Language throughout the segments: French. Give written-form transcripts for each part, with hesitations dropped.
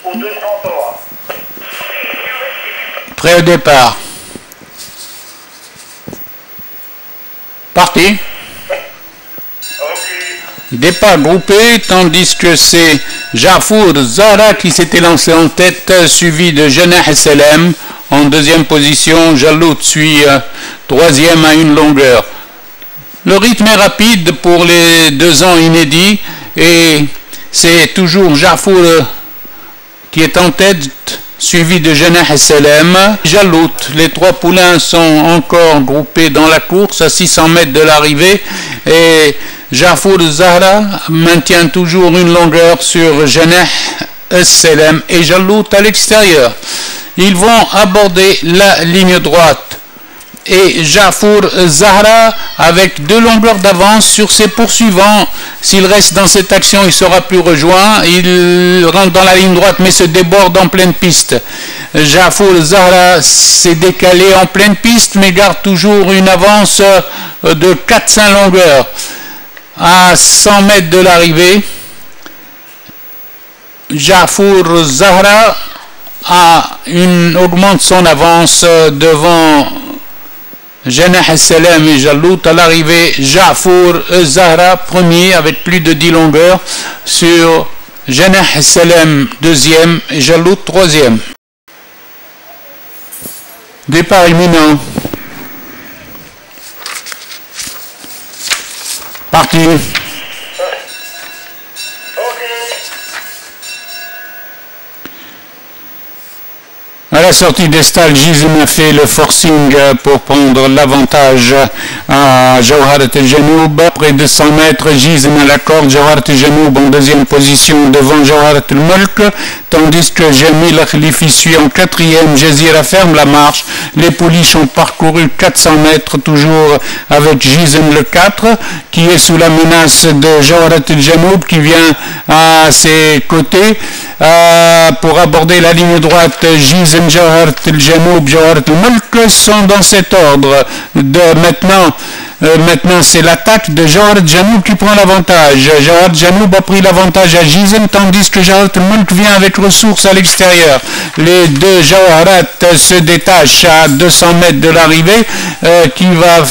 au 203. Prêt au départ. Parti. Départ groupé, tandis que c'est Jafour Zahra qui s'était lancé en tête, suivi de Janah Selem en deuxième position. Jalout suit troisième à une longueur. Le rythme est rapide pour les 2 ans inédits et c'est toujours Jafour qui est en tête, suivi de Janah Selem. Jalout, les 3 poulains sont encore groupés dans la course à 600 mètres de l'arrivée et Jafour Zahra maintient toujours une longueur sur Janah Selem et Jalout à l'extérieur. Ils vont aborder la ligne droite et Jafour Zahra avec 2 longueurs d'avance sur ses poursuivants. S'il reste dans cette action, il sera plus rejoint. Il rentre dans la ligne droite mais se déborde en pleine piste. Jafour Zahra s'est décalé en pleine piste mais garde toujours une avance de 4-5 longueurs. À 100 mètres de l'arrivée, Jafour Zahra augmente son avance devant Janah Selem et Jalout. À l'arrivée, Jafour Zahra premier avec plus de 10 longueurs sur Janah Selem deuxième et Jalout troisième. Départ imminent. Parti. À la sortie des stalles, Gizem a fait le forcing pour prendre l'avantage à Jawharat el-Janoub. Après 200 mètres, Gizem à la corde, Jawharat el-Janoub en deuxième position devant Jawharat el-Mulk, tandis que Jamil Khalifi suit en quatrième. Jazira ferme la marche. Les pouliches ont parcouru 400 mètres, toujours avec Gizem le 4, qui est sous la menace de Jawharat el-Janoub, qui vient à ses côtés pour aborder la ligne droite. Gizem, Jawharat el-Janoub, Jawharat el-Mulk sont dans cet ordre. Maintenant c'est l'attaque de Jawharat el-Janoub qui prend l'avantage. Jawharat el-Janoub a pris l'avantage à Gizem, tandis que Jawharat el-Mulk vient avec ressources à l'extérieur. Les 2 Jawharat se détachent à 200 mètres de l'arrivée, qui va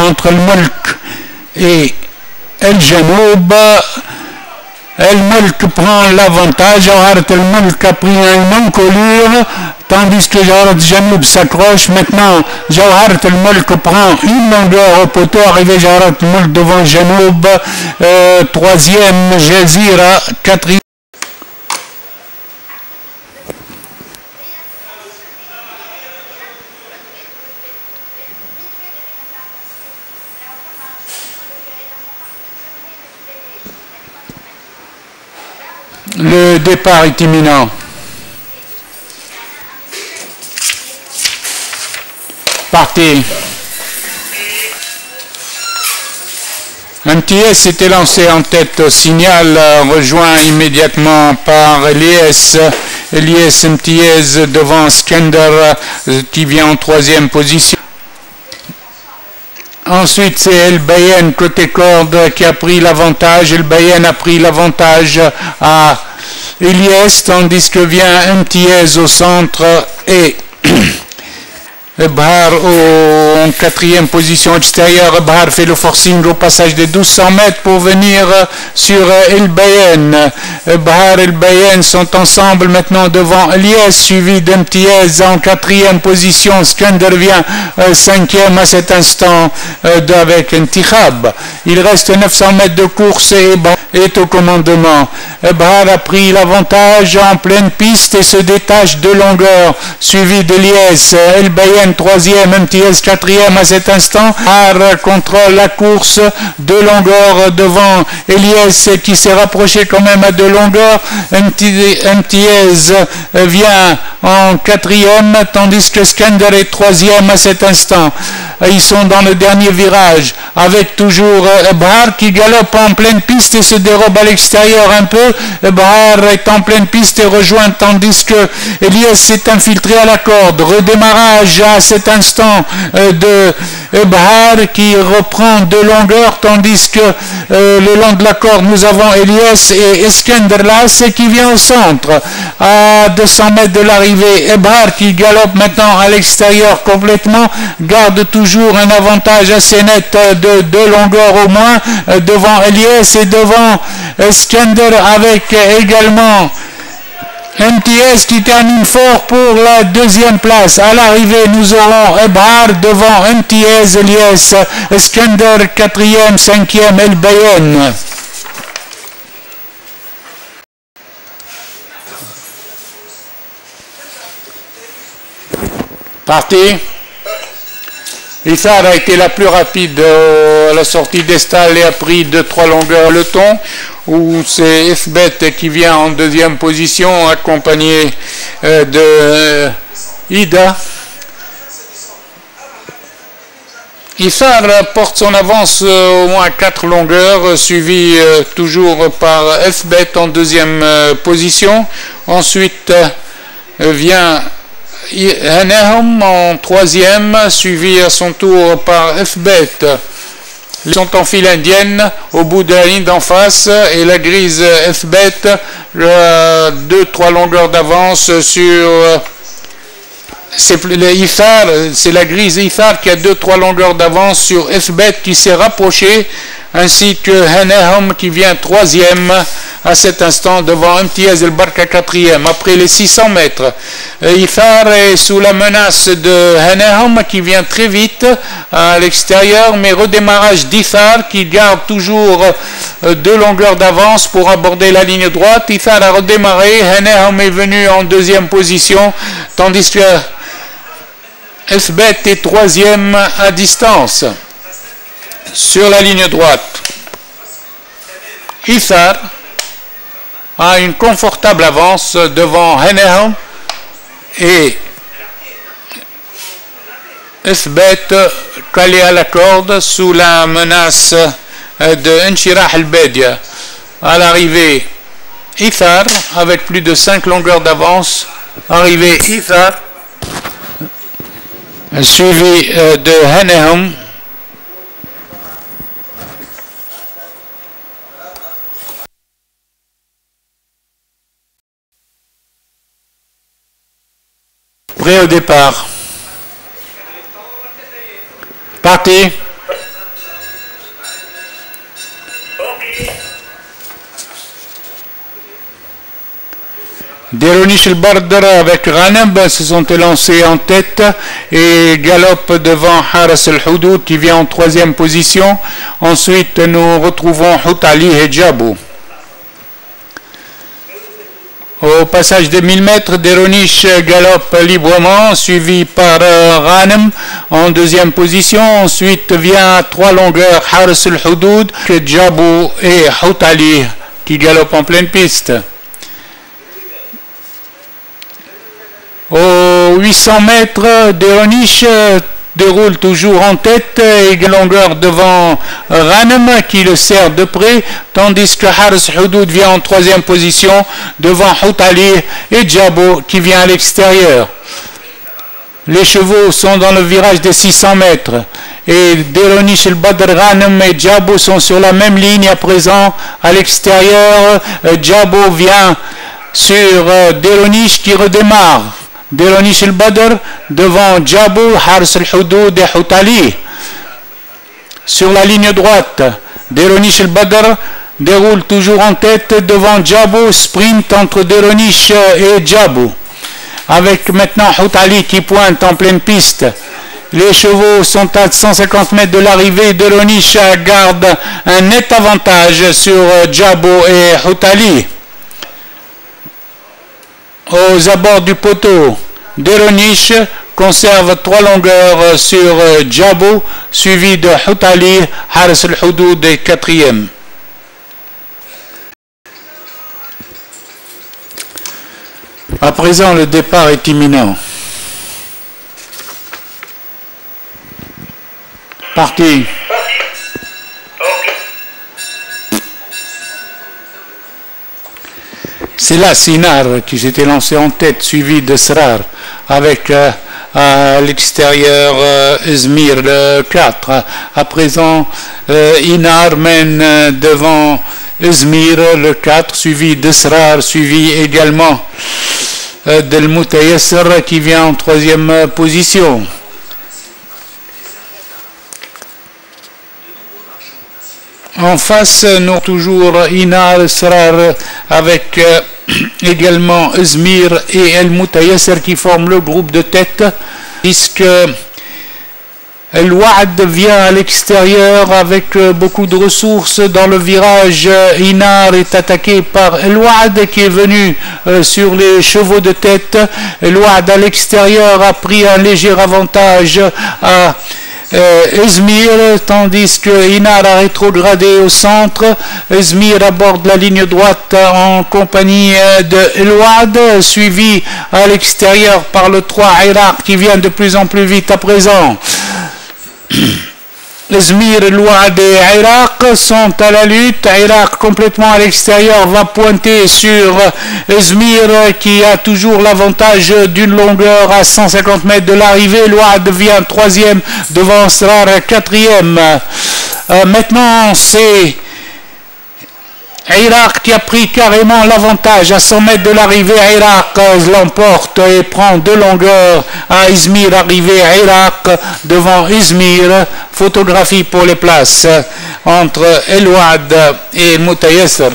entre le Mulk et el-Janoub. El-Mulk prend l'avantage. Jawharat el-Mulk a pris une encolure, tandis que Jawharat el-Janoub s'accroche. Maintenant, Jawharat el-Mulk prend une longueur au poteau. Arrivé Jawharat el-Mulk devant Janoub, troisième, Jazira, quatrième. Le départ est imminent. Parti. MTS s'était lancé en tête au signal, rejoint immédiatement par Elias MTS devant Skender qui vient en troisième position. Ensuite, c'est El Bayen côté corde qui a pris l'avantage. El Bayen a pris l'avantage à Elias, tandis que vient MTS au centre et Bahar en quatrième position extérieure. Bahar fait le forcing au passage des 1200 mètres pour venir sur El Bayen. Bahar et El Bayen sont ensemble maintenant devant Elias, suivi d'MTS en quatrième position. Skender vient cinquième à cet instant avec Intikhab. Il reste 900 mètres de course et Bahar est au commandement. Bahar a pris l'avantage en pleine piste et se détache de longueur, suivi d'Elias. El Bayen troisième, MTS quatrième à cet instant. Bahar contrôle la course de longueur devant Elias qui s'est rapproché quand même à 2 longueurs. MTS vient en quatrième, tandis que Skender est troisième à cet instant. Ils sont dans le dernier virage avec toujours Bahar qui galope en pleine piste et se dérobe à l'extérieur un peu. Bahar est en pleine piste et rejoint, tandis que Elias s'est infiltré à la corde. Redémarrage à cet instant de Ebhar qui reprend de longueur, tandis que le long de la corde, nous avons Elias et Eskenderlas qui vient au centre. À 200 mètres de l'arrivée, Ebhar qui galope maintenant à l'extérieur complètement, garde toujours un avantage assez net de 2 longueurs au moins devant Elias et devant Eskender, avec également MTS qui termine fort pour la 2e place. À l'arrivée, nous aurons Ebhar devant MTS, Elias, Eskender 4e, 5e, El Bayen. Parti. Ithar a été la plus rapide à la sortie d'Estal et a pris 2-3 longueurs le ton, où c'est Fbet qui vient en 2e position, accompagné de Ida. Ithar porte son avance au moins 4 longueurs, suivi toujours par Fbet en 2e position. Ensuite vient Hanehom en 3e, suivi à son tour par Fbet. Ils sont en file indienne au bout de la ligne d'en face, et la grise Fbet 2-3 longueurs d'avance sur c'est la grise Ithar qui a 2-3 longueurs d'avance sur Fbet qui s'est rapproché, ainsi que Hanehom qui vient 3e à cet instant devant MTS El Barka 4e. Après les 600 mètres, Ithar est sous la menace de Hanehom qui vient très vite à l'extérieur, mais redémarrage d'Ithar qui garde toujours 2 longueurs d'avance pour aborder la ligne droite. Ithar a redémarré, Hanehom est venu en 2e position, tandis que Fbet est 3e à distance. Sur la ligne droite, Ithar a une confortable avance devant Hanehom et Fbet calé à la corde sous la menace de Enshirah al-Bedia. À l'arrivée, Ithar avec plus de 5 longueurs d'avance. Arrivée Ithar suivi de Hanehom. Prêt au départ. Parti. Deronish el-Bardar avec Ghanem se sont élancés en tête et galopent devant Haras el-Houdoud qui vient en 3e position. Ensuite, nous retrouvons Houtali et Djabou. Au passage de 1000 mètres, Deronish galope librement, suivi par Ghanem en 2e position. Ensuite vient à 3 longueurs Haras el-Houdoud, Djabou et Houtali qui galopent en pleine piste. Aux 800 mètres, Deronish déroule toujours en tête et longueur devant Ghanem qui le sert de près, tandis que Haras Houdoud vient en 3e position devant Houtali et Djabou qui vient à l'extérieur. Les chevaux sont dans le virage des 600 mètres et Deronish el-Badr, Ghanem et Djabou sont sur la même ligne à présent à l'extérieur. Djabou vient sur Deronish qui redémarre. Deronish el-Badr devant Djabou, Haras el-Houdoud et Houtali. Sur la ligne droite, Deronish el-Badr déroule toujours en tête devant Djabou, sprint entre Deronish et Djabou. Avec maintenant Houtali qui pointe en pleine piste. Les chevaux sont à 150 mètres de l'arrivée. Deronish garde un net avantage sur Djabou et Houtali. Aux abords du poteau, Deronish conserve 3 longueurs sur Djabou, suivi de Houtali, Haras el-Houdoud est 4e. À présent, le départ est imminent. Parti. C'est là Sinar qui s'était lancé en tête, suivi de Srar, avec à l'extérieur Izmir le 4. À présent, Inar mène devant Izmir le 4, suivi d'Israr, suivi également d'El Mutayassir qui vient en troisième position. En face, nous avons toujours Inar, Israr avec également Izmir et El Mutayassir qui forment le groupe de tête, puisque El Wa'd vient à l'extérieur avec beaucoup de ressources. Dans le virage, Inar est attaqué par El Wa'd qui est venu sur les chevaux de tête. El Wa'd à l'extérieur a pris un léger avantage à Izmir, tandis que Inar a rétrogradé au centre. Izmir aborde la ligne droite en compagnie de El Wa'd, suivi à l'extérieur par le 3 Iraq qui vient de plus en plus vite à présent. Izmir, El Wa'd et Iraq sont à la lutte. Iraq complètement à l'extérieur va pointer sur Izmir qui a toujours l'avantage d'une longueur à 150 mètres de l'arrivée. El Wa'd devient troisième devant Israr quatrième. Maintenant c'est Iraq qui a pris carrément l'avantage à 100 mètres de l'arrivée. Iraq l'emporte et prend de longueur à Izmir. Arrivée à Iraq devant Izmir. Photographie pour les places entre El Wa'd et Mutayassir.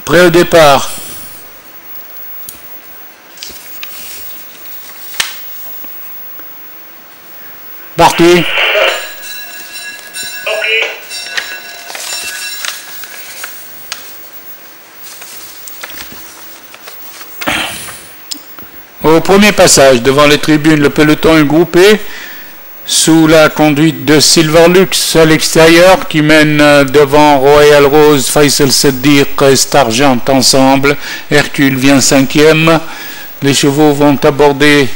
Prêt au départ. Parti. Au premier passage, devant les tribunes, le peloton est groupé sous la conduite de Silverlux à l'extérieur qui mène devant Royal Rose, Faisal Siddiq et Stargent ensemble. Hercule vient cinquième. Les chevaux vont aborder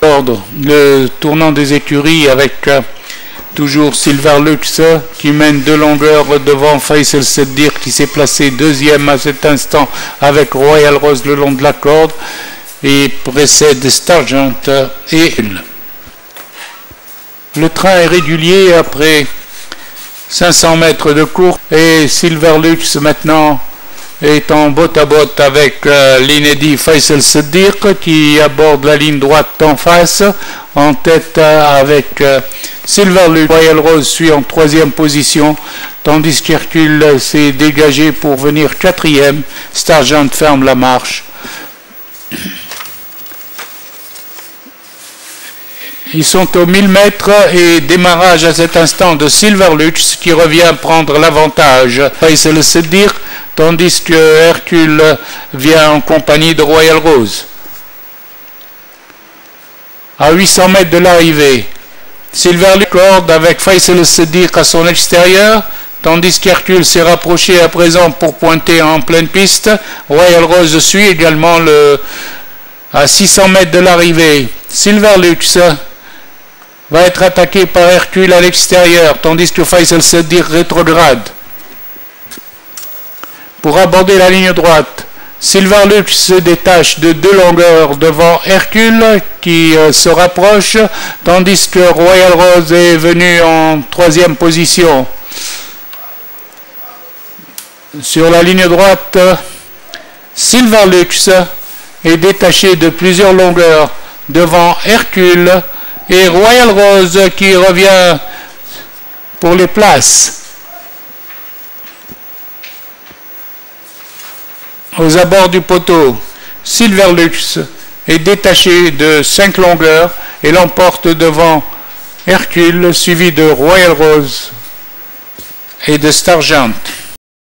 l'ordre, le tournant des écuries avec toujours Silverlux qui mène de longueur devant Faisal Siddiq qui s'est placé deuxième à cet instant avec Royal Rose le long de la corde et précède Stargent et le train est régulier après 500 mètres de course et Silverlux maintenant est en botte à botte avec l'inédit Faisal Siddiq qui aborde la ligne droite en face en tête avec Silverlux. Royal Rose suit en troisième position tandis qu'Hercule s'est dégagé pour venir quatrième. Stargent ferme la marche. Ils sont aux 1000 mètres et démarrage à cet instant de Silverlux qui revient prendre l'avantage. Faisal Siddiq, tandis que Hercule vient en compagnie de Royal Rose. À 800 mètres de l'arrivée, Silverlux corde avec Faisal Siddiq à son extérieur, tandis qu'Hercule s'est rapproché à présent pour pointer en pleine piste. Royal Rose suit également à 600 mètres de l'arrivée. Silverlux va être attaqué par Hercule à l'extérieur, tandis que Faisal Siddiq rétrograde. Pour aborder la ligne droite, Silverlux se détache de 2 longueurs devant Hercule qui se rapproche, tandis que Royal Rose est venu en troisième position. Sur la ligne droite, Silverlux est détaché de plusieurs longueurs devant Hercule et Royal Rose qui revient pour les places. Aux abords du poteau, Silverlux est détaché de 5 longueurs et l'emporte devant Hercule, suivi de Royal Rose et de Stargent.